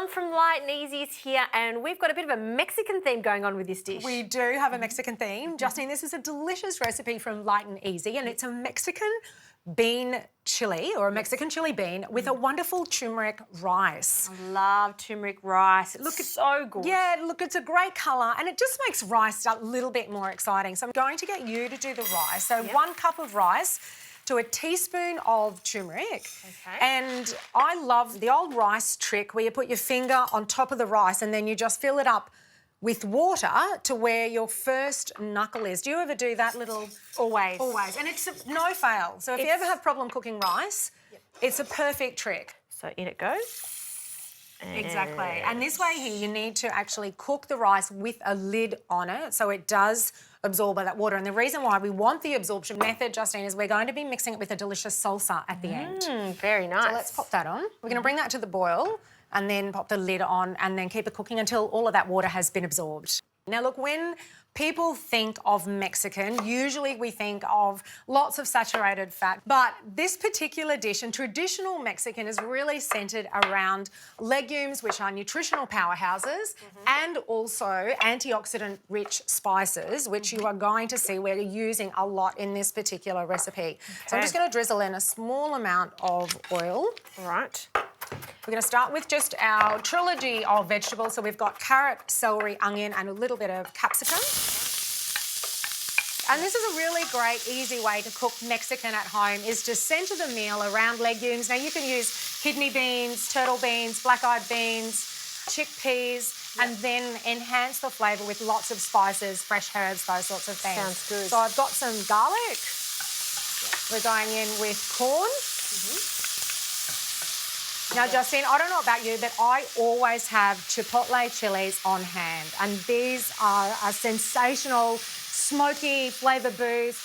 Mum from Light and Easy is here, and we've got a bit of a Mexican theme going on with this dish. We do have a Mexican theme. Justine, this is a delicious recipe from Light and Easy, and it's a Mexican bean chili, or a Mexican chili bean, with a wonderful turmeric rice. I love turmeric rice. It's so good. Yeah, look, it's a great colour, and it just makes rice a little bit more exciting. So I'm going to get you to do the rice. So 1 cup of rice to a teaspoon of turmeric. Okay. And I love the old rice trick where you put your finger on top of the rice and then you just fill it up with water to where your first knuckle is. Do you ever do that little? Always. Always. And it's no fail. So if you ever have problem cooking rice, it's a perfect trick. So in it goes. Exactly. And this way here, you need to actually cook the rice with a lid on it so it does absorb that water. And the reason why we want the absorption method, Justine, is we're going to be mixing it with a delicious salsa at the end. Very nice. So let's pop that on. We're going to bring that to the boil and then pop the lid on and then keep it cooking until all of that water has been absorbed. Now, look, when people think of Mexican, usually we think of lots of saturated fat, but this particular dish, and traditional Mexican, is really centred around legumes, which are nutritional powerhouses, and also antioxidant-rich spices, which you are going to see we're using a lot in this particular recipe. So I'm just going to drizzle in a small amount of oil. All right. We're going to start with just our trilogy of vegetables. So we've got carrot, celery, onion, and a little bit of capsicum. And this is a really great, easy way to cook Mexican at home, is to centre the meal around legumes. Now, you can use kidney beans, turtle beans, black-eyed beans, chickpeas, and then enhance the flavour with lots of spices, fresh herbs, those sorts of things. Sounds good. So I've got some garlic. We're going in with corn. Now, Justine, I don't know about you, but I always have chipotle chilies on hand, and these are a sensational, smoky flavour boost.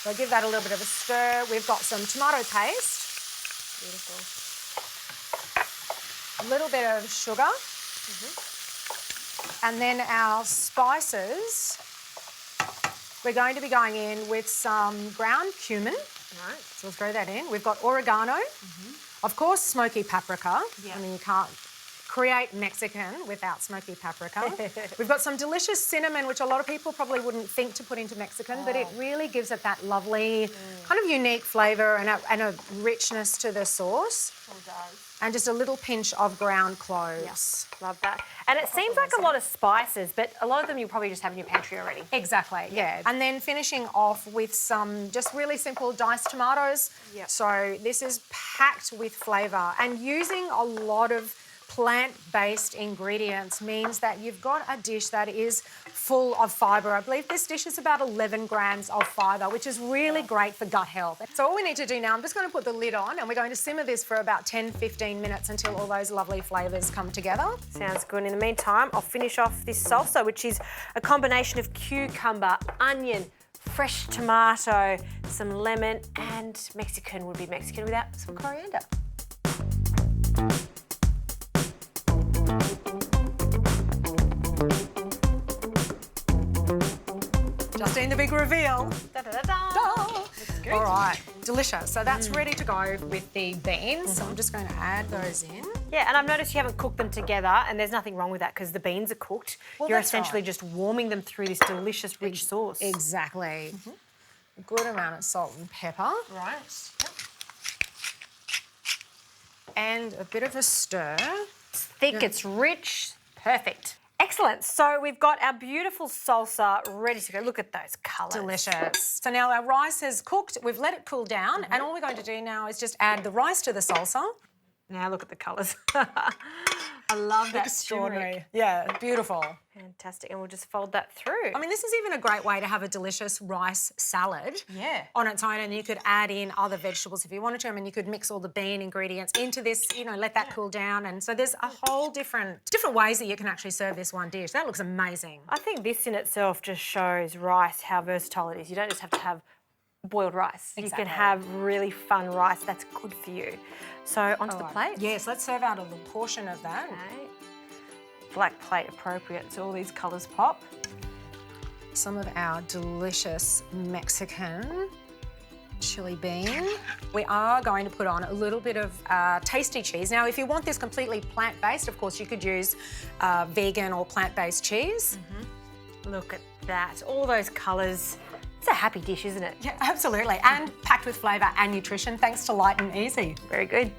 So give that a little bit of a stir. We've got some tomato paste. Beautiful. A little bit of sugar. And then our spices. We're going to be going in with some ground cumin. Right. So let's throw that in. We've got oregano. Of course, smoky paprika. I mean, you can't create Mexican without smoky paprika. We've got some delicious cinnamon, which a lot of people probably wouldn't think to put into Mexican, but it really gives it that lovely, kind of unique flavour and a richness to the sauce. It does. And just a little pinch of ground cloves. Yes, love that. And it seems like a lot of spices, but a lot of them you probably just have in your pantry already. Exactly, yeah. And then finishing off with some just really simple diced tomatoes. Yep. So this is packed with flavour, and using a lot of plant-based ingredients means that you've got a dish that is full of fibre. I believe this dish is about 11 grams of fibre, which is really great for gut health. So all we need to do now, I'm just going to put the lid on and we're going to simmer this for about 10-15 minutes until all those lovely flavours come together. Sounds good. In the meantime, I'll finish off this salsa, which is a combination of cucumber, onion, fresh tomato, some lemon, and Mexican would be Mexican without some coriander. Justine, the big reveal. Da-da-da-da. Good. All right, delicious. So that's ready to go with the beans. So I'm just going to add those in. Yeah, and I've noticed you haven't cooked them together, and there's nothing wrong with that because the beans are cooked. Well, You're that's essentially right. just warming them through this delicious, rich sauce. Exactly. A good amount of salt and pepper. Right. And a bit of a stir. It's thick, it's rich, perfect. Excellent. So we've got our beautiful salsa ready to go. Look at those colours. Delicious. So now our rice has cooked. We've let it cool down, and all we're going to do now is just add the rice to the salsa. Now look at the colours. I love that turmeric. Yeah, beautiful. Fantastic. And we'll just fold that through. I mean, this is even a great way to have a delicious rice salad on its own, and you could add in other vegetables if you wanted to. I mean, you could mix all the bean ingredients into this, you know, let that cool down. And so there's a whole different ways that you can actually serve this one dish. That looks amazing. I think this in itself just shows rice how versatile it is. You don't just have to have boiled rice. Exactly. You can have really fun rice that's good for you. So onto the plate. Yes, let's serve out a little portion of that. Okay. Black plate appropriate, so all these colours pop. Some of our delicious Mexican. chili bean. We are going to put on a little bit of tasty cheese. Now, if you want this completely plant-based, of course, you could use vegan or plant-based cheese. Look at that, all those colours. It's a happy dish, isn't it? Yeah, absolutely. And packed with flavour and nutrition thanks to Light and Easy. Very good.